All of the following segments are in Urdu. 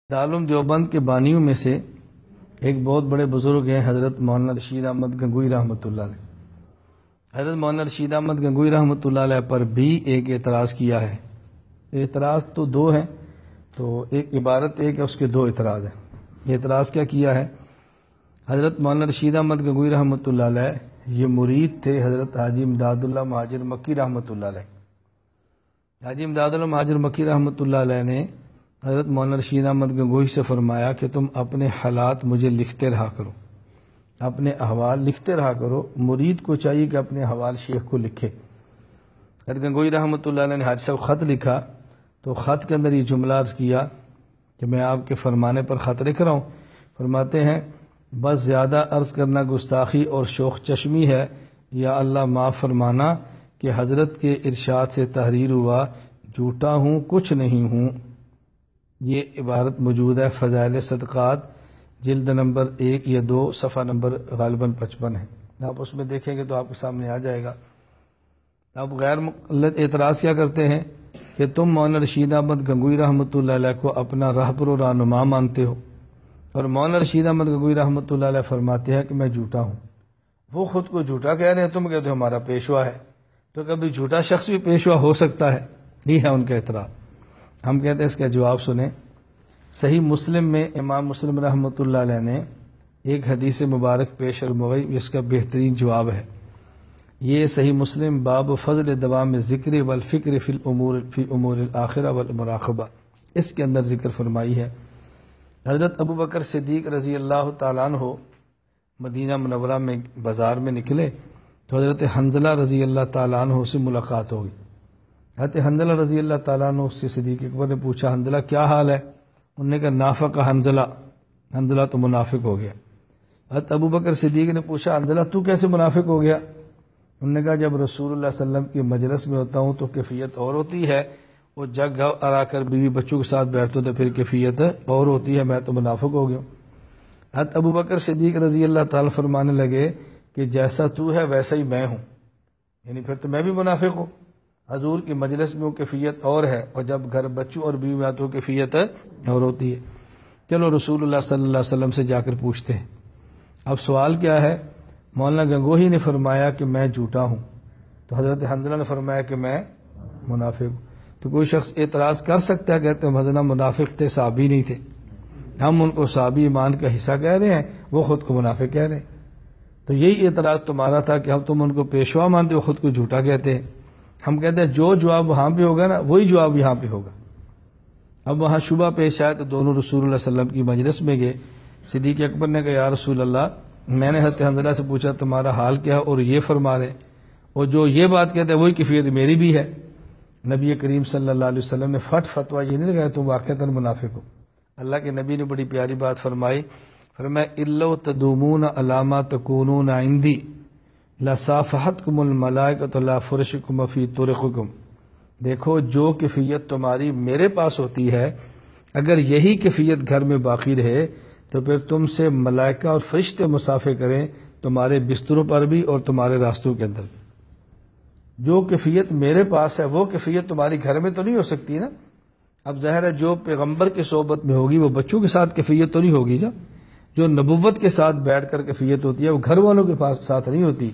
دارالعلوم دیوبند کے بانیوں میں سے ایک بہت بڑے بزرگ ہیں حضرت مولانا رشید احمد گنگوئی رحمۃ اللہ علیہ۔ حضرت مولانا رشید احمد گنگوئی رحمۃ اللہ علیہ پر بھی ایک اعتراض کیا ہے۔ اعتراض تو دو ہیں، تو ایک عبارت ایک ہے، اس کے دو اعتراض ہیں۔ یہ اعتراض کیا ہے؟ حضرت مولانا رشید احمد گنگوئی رحمۃ اللہ علیہ یہ مرید تھے حضرت حاجی امداد اللہ مہاجر مکی رحمۃ اللہ علیہ۔ حاجی امداد اللہ مہاجر مکی رحمۃ اللہ علیہ نے حضرت مولانا رشید احمد گنگوئی سے فرمایا کہ تم اپنے حالات مجھے لکھتے رہا کرو، اپنے احوال لکھتے رہا کرو۔ مرید کو چاہیے کہ اپنے احوال شیخ کو لکھے۔ حضرت گنگوئی رحمۃ اللہ علیہ نے حاجی صاحب خط لکھا، تو خط کے اندر یہ جملہ عرض کیا کہ میں آپ کے فرمانے پر خط لکھ رہا ہوں۔ فرماتے ہیں بس زیادہ عرض کرنا گستاخی اور شوخ چشمی ہے، یا اللہ معاف فرمانا کہ حضرت کے ارشاد سے تحریر ہوا، جھوٹا ہوں کچھ نہیں ہوں۔ یہ عبارت موجود ہے فضائل صدقات جلد نمبر 1 یا 2 صفحہ نمبر غالباً 55 ہے۔ آپ اس میں دیکھیں گے تو آپ کے سامنے آ جائے گا۔ آپ غیر مقلد اعتراض کیا کرتے ہیں کہ تم مولانا رشید احمد گنگوئی رحمۃ اللہ علیہ کو اپنا رہبر و رہنما مانتے ہو، اور مولانا رشید احمد گنگوئی رحمۃ اللہ علیہ فرماتے ہیں کہ میں جھوٹا ہوں۔ وہ خود کو جھوٹا کہہ رہے ہیں، تم کہتے ہو ہمارا پیشوا ہے، تو کبھی جھوٹا شخص بھی پیشوا ہو سکتا ہے؟ یہ ہے ان کا اعتراض۔ ہم کہتے ہیں اس کا جواب سنیں۔ صحیح مسلم میں امام مسلم رحمۃ اللہ علیہ نے ایک حدیث مبارک پیش فرمائی، اس کا بہترین جواب ہے۔ یہ صحیح مسلم باب فضل دوام ذکر والفکر فی امور الاخرہ والمراقبہ، اس کے اندر ذکر فرمائی ہے۔ حضرت ابو بکر صدیق رضی اللہ تعالیٰ عنہ مدینہ منورہ میں بازار میں نکلے تو حضرت حنظلہ رضی اللہ تعالیٰ عنہ سے ملاقات ہوگی۔ حضرت حنظلہ رضی اللہ تعالیٰ عنہ سے صدیق اکبر نے پوچھا حنظلہ کیا حال ہے؟ انہوں نے کہا نافق حنظلہ، حنظلہ تو منافق ہو گیا۔ حضرت ابو بکر صدیق نے پوچھا حنظلہ تو کیسے منافق ہو گیا؟ انہوں نے کہا جب رسول اللہ صلی اللہ علیہ وسلم کی مجلس میں ہوتا ہوں تو کیفیت اور ہوتی ہے، وہ جگ آ کر بیوی بچوں کے ساتھ بیٹھتے تو پھر کیفیت اور ہوتی ہے، میں تو منافق ہو گیا۔ حضرت ابو بکر صدیق رضی اللہ تعالیٰ فرمانے لگے کہ جیسا تو ہے ویسا ہی میں ہوں، یعنی پھر تو میں بھی منافق ہوں۔ حضور کی مجلس میں وہ کیفیت اور ہے، اور جب گھر بچوں اور بیوی میں تو کیفیت اور ہوتی ہے۔ چلو رسول اللہ صلی اللہ علیہ وسلم سے جا کر پوچھتے ہیں۔ اب سوال کیا ہے؟ مولانا گنگوئی نے فرمایا کہ میں جھوٹا ہوں، تو حضرت حنظلہ نے فرمایا کہ میں منافق ہوں۔ تو کوئی شخص اعتراض کر سکتا ہے، کہتے ہیں حضرت منافق تھے، صحابی نہیں تھے، ہم ان کو صحابی ایمان کا حصہ کہہ رہے ہیں، وہ خود کو منافق کہہ رہے ہیں۔ تو یہی اعتراض تمہارا تھا کہ ہم تم ان کو پیشوا مانتے ہو، خود کو جھوٹا کہتے ہیں۔ ہم کہتے ہیں جو جواب وہاں پہ ہوگا نا وہی جواب یہاں پہ ہوگا۔ اب وہاں شبہ پیش آیا تو دونوں رسول اللہ صلی اللہ علیہ وسلم کی مجلس میں گئے۔ صدیق اکبر نے کہا یا رسول اللہ، میں نے حضرت حنظلہ سے پوچھا تمہارا حال کیا ہے، اور یہ فرما رہے، اور جو یہ بات کہتے ہیں وہی کیفیت میری بھی ہے۔ نبی کریم صلی اللہ علیہ وسلم نے فتویٰ یہ نہیں لگایا تم واقعتاً منافق ہو۔ اللہ کے نبی نے بڑی پیاری بات فرمائی، فرمایا اِلَّوْ تَدُومُونَ عَلَىٰ مَا تَكُونُونَ عِنْدِي لَصَافَحَتْكُمُ الْمَلَائِكَةُ لَا فُرِشُكُمْ فِي طُرُقِكُمْ۔ دیکھو جو کیفیت تمہاری میرے پاس ہوتی ہے، اگر یہی کیفیت گھر میں باقی رہے تو پھر تم سے ملائکہ اور فرشتے مسافے کریں تمہارے بستروں پر بھی اور تمہارے راستوں کے اندر بھی۔ جو کیفیت میرے پاس ہے وہ کیفیت تمہاری گھر میں تو نہیں ہو سکتی نا۔ اب ظاہر ہے جو پیغمبر کی صحبت میں ہوگی وہ بچوں کے ساتھ کیفیت تو نہیں ہوگی نا، جو نبوت کے ساتھ بیٹھ کر کیفیت ہوتی ہے وہ گھر والوں کے ساتھ نہیں ہوتی۔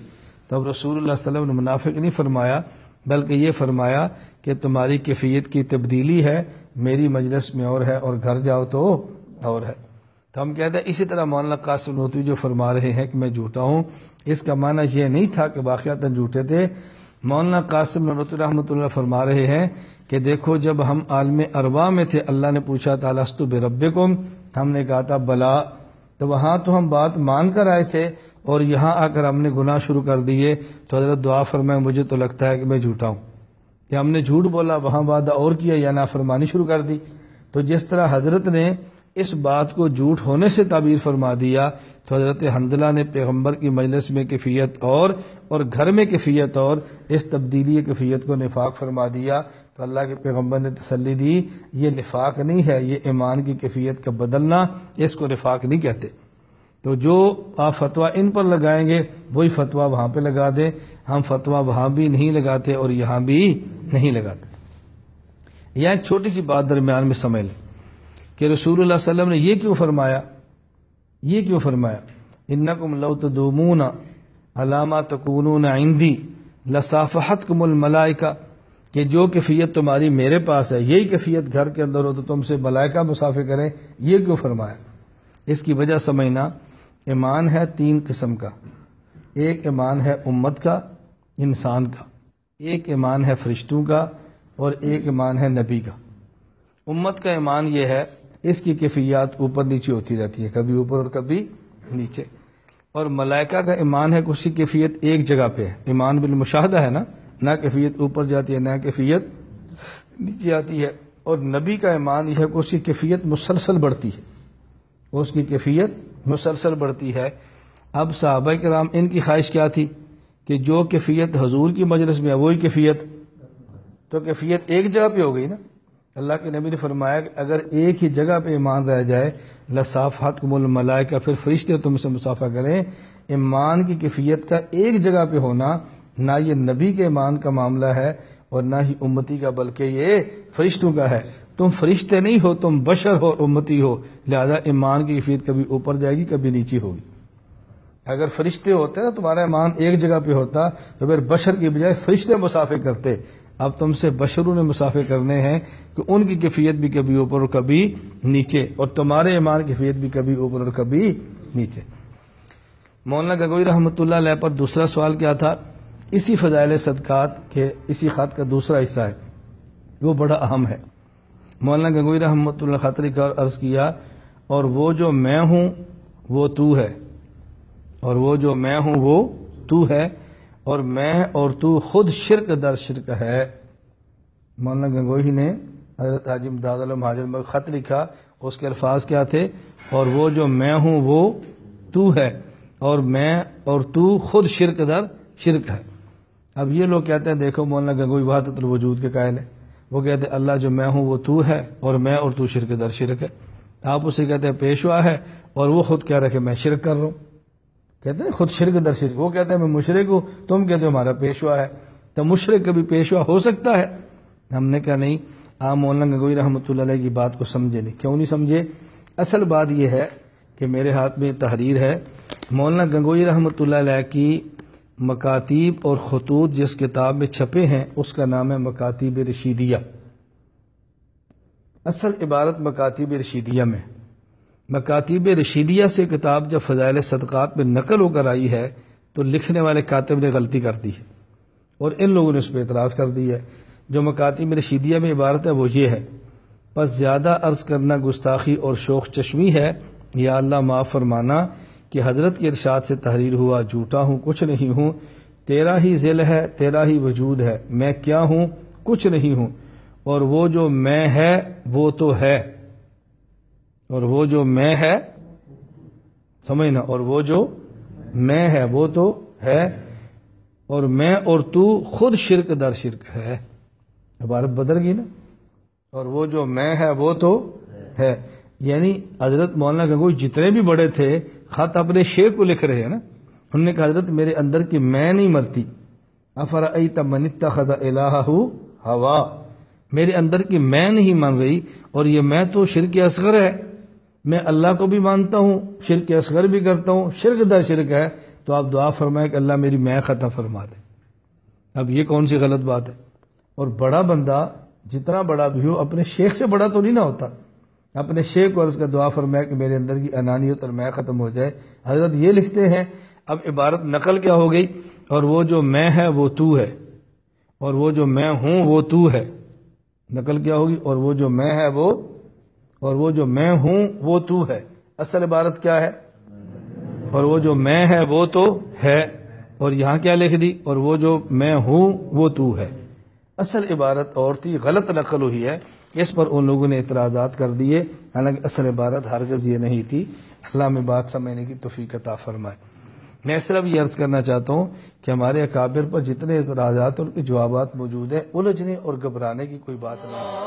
تو اب رسول اللہ صلی اللہ علیہ وسلم نے منافق نہیں فرمایا، بلکہ یہ فرمایا کہ تمہاری کیفیت کی تبدیلی ہے، میری مجلس میں اور ہے اور گھر جاؤ تو اور ہے۔ تو ہم کہتے ہیں اسی طرح مولانا قاسم نوتوی جو فرما رہے ہیں کہ میں جھوٹا ہوں، اس کا معنی یہ نہیں تھا کہ واقعتاً جھوٹے تھے۔ مولانا قاسم نوتوی رحمۃ اللہ فرما رہے ہیں کہ دیکھو جب ہم عالم ارواح میں تھے، اللہ نے پوچھا تھا الستُ بربکم، ہم نے کہا تھا بلا، تو وہاں تو ہم بات مان کر آئے تھے، اور یہاں آ کر ہم نے گناہ شروع کر دیے تو حضرت دعا فرمائے مجھے تو لگتا ہے کہ میں جھوٹا ہوں، کہ ہم نے جھوٹ بولا، وہاں وعدہ اور کیا یا نافرمانی شروع کر دی۔ تو جس طرح حضرت نے اس بات کو جھوٹ ہونے سے تعبیر فرما دیا، تو حضرت حنظلہ نے پیغمبر کی مجلس میں کیفیت اور گھر میں کیفیت اور، اس تبدیلی کیفیت کو نفاق فرما دیا۔ تو اللہ کے پیغمبر نے تسلی دی یہ نفاق نہیں ہے، یہ ایمان کی کیفیت کا بدلنا، اس کو نفاق نہیں کہتے۔ تو جو آپ فتویٰ ان پر لگائیں گے وہی فتویٰ وہاں پہ لگا دیں، ہم فتویٰ وہاں بھی نہیں لگاتے اور یہاں بھی نہیں لگاتے۔ یہاں ایک چھوٹی سی بات درمیان میں سمجھ لیں کہ رسول اللہ صلی اللہ علیہ وسلم نے یہ کیوں فرمایا انکم لو تدومون علی ما تکونون عندی لصافحتکم الملائکہ، کہ جو کیفیت تمہاری میرے پاس ہے یہی کیفیت گھر کے اندر ہو تو تم سے ملائکہ مصافحہ کریں، یہ کیوں فرمایا؟ اس کی وجہ سمجھنا، ایمان ہے 3 قسم کا، ایک ایمان ہے امت کا، انسان کا، ایک ایمان ہے فرشتوں کا، اور ایک ایمان ہے نبی کا۔ امت کا ایمان یہ ہے اس کی کیفیات اوپر نیچے ہوتی رہتی ہے، کبھی اوپر اور کبھی نیچے، اور ملائکہ کا ایمان ہے کہ اس کی کیفیت ایک جگہ پہ ہے، ایمان بالمشاہدہ ہے نا، نہ کیفیت اوپر جاتی ہے نہ کیفیت نیچے آتی ہے، اور نبی کا ایمان یہ ہے کہ اس کی کیفیت مسلسل بڑھتی ہے، اس کی کیفیت مسلسل بڑھتی ہے۔ اب صحابہ کرام ان کی خواہش کیا تھی کہ جو کیفیت حضور کی مجلس میں ہے وہی کیفیت، تو کیفیت ایک جگہ پہ ہو گئی نا۔ اللہ کے نبی نے فرمایا کہ اگر ایک ہی جگہ پہ ایمان رہ جائے لصافحتکم الملائکہ، پھر فرشتے تم سے مصافحہ کریں۔ ایمان کی کیفیت کا ایک جگہ پہ ہونا نہ یہ نبی کے ایمان کا معاملہ ہے اور نہ ہی امتی کا، بلکہ یہ فرشتوں کا ہے۔ تم فرشتے نہیں ہو، تم بشر ہو، امتی ہو، لہذا ایمان کی کیفیت کبھی اوپر جائے گی کبھی نیچے ہوگی۔ اگر فرشتے ہوتے نا تمہارا ایمان ایک جگہ پہ ہوتا تو پھر بشر کی بجائے فرشتے مصافحہ کرتے۔ اب تم سے بشروں نے مصافحہ کرنے ہیں کہ ان کی کیفیت بھی کبھی اوپر اور کبھی نیچے، اور تمہارے ایمان کی کیفیت بھی کبھی اوپر اور کبھی نیچے۔ مولانا گنگوئی رحمۃ اللہ علیہ پر دوسرا سوال کیا تھا؟ اسی فضائل صدقات کے اسی خط کا دوسرا حصہ ہے، وہ بڑا اہم ہے۔ مولانا گنگوئی رحمۃ اللہ خط لکھا اور عرض کیا، اور وہ جو میں ہوں وہ تو ہے، اور وہ جو میں ہوں وہ تو ہے، اور میں اور تو خود شرک در شرک ہے۔ مولانا گنگوئی نے حضرت حاجی امداد اللہ مہاجر میں خط لکھا، اس کے الفاظ کیا تھے؟ اور وہ جو میں ہوں وہ تو ہے، اور میں اور تو خود شرک در شرک ہے۔ اب یہ لوگ کہتے ہیں دیکھو مولانا گنگوئی وحدت الوجود کے قائل ہے، وہ کہتے ہیں اللہ جو میں ہوں وہ تو ہے اور میں اور تو شرک در شرک ہے۔ آپ اسے کہتے ہیں پیشوا ہے اور وہ خود کہہ رہے کہ میں شرک کر رہا ہوں، کہتے ہیں خود شرک در شرک، وہ کہتے ہیں میں مشرک ہوں، تم کہتے ہو ہمارا پیشوا ہے، تو مشرک کبھی پیشوا ہو سکتا ہے؟ ہم نے کہا نہیں، آپ مولانا گنگوئی رحمۃ اللہ علیہ کی بات کو سمجھے نہیں۔ کیوں نہیں سمجھے؟ اصل بات یہ ہے کہ میرے ہاتھ میں تحریر ہے، مولانا گنگوئی رحمۃ اللہ علیہ کی مکاتیب اور خطوط جس کتاب میں چھپے ہیں اس کا نام ہے مکاتیب رشیدیہ۔ اصل عبارت مکاتیب رشیدیہ میں، مکاتیب رشیدیہ سے کتاب جب فضائل صدقات میں نقل ہو کر آئی ہے تو لکھنے والے کاتب نے غلطی کر دی ہے اور ان لوگوں نے اس پہ اعتراض کر دی ہے۔ جو مکاتیب رشیدیہ میں عبارت ہے وہ یہ ہے، پس زیادہ عرض کرنا گستاخی اور شوخ چشمی ہے، یا اللہ معاف فرمانا کہ حضرت کے ارشاد سے تحریر ہوا، جھوٹا ہوں کچھ نہیں ہوں، تیرا ہی ذل ہے تیرا ہی وجود ہے، میں کیا ہوں کچھ نہیں ہوں، اور وہ جو میں ہے وہ تو ہے، اور وہ جو میں ہے سمجھنا، اور وہ جو میں ہے وہ تو ہے، اور میں اور تو خود شرک در شرک ہے۔ عبارت بدل گئی نا، اور وہ جو میں ہے وہ تو ہے، یعنی حضرت مولانا گنگوئی جتنے بھی بڑے تھے خط اپنے شیخ کو لکھ رہے ہیں نا، انہوں نے کہا حضرت میرے اندر کی میں نہیں مرتی، افرأیت من اتخذ الہہ ہوا، میرے اندر کی میں نہیں مان رہی، اور یہ میں تو شرک اصغر ہے، میں اللہ کو بھی مانتا ہوں شرک اصغر بھی کرتا ہوں، شرک در شرک ہے، تو آپ دعا فرمائیں کہ اللہ میری میں ختم فرما دے۔ اب یہ کون سی غلط بات ہے؟ اور بڑا بندہ جتنا بڑا بھی ہو اپنے شیخ سے بڑا تو نہیں نہ ہوتا، اپنے شیخ کو عرض کا دعا فرمایا کہ میرے اندر کی انانیت اور میں ختم ہو جائے۔ حضرت یہ لکھتے ہیں، اب عبارت نقل کیا ہو گئی؟ اور وہ جو میں ہے وہ تو ہے، اور وہ جو میں ہوں وہ تو ہے، نقل کیا ہوگی؟ اور وہ جو میں ہے وہ، اور وہ جو میں ہوں وہ تو ہے۔ اصل عبارت کیا ہے؟ اور وہ جو میں ہے وہ تو ہے، اور یہاں کیا لکھ دی؟ اور وہ جو میں ہوں وہ تو ہے۔ اصل عبارت اور تھی، غلط نقل ہوئی ہے، اس پر ان لوگوں نے اعتراضات کر دیے، حالانکہ اصل عبارت ہرگز یہ نہیں تھی۔ اللہ میں بات سمجھنے کی توفیق عطا فرمائے۔ میں صرف یہ عرض کرنا چاہتا ہوں کہ ہمارے اکابر پر جتنے اعتراضات ان کے جوابات موجود ہیں، الجھنے اور گھبرانے کی کوئی بات نہیں ہے۔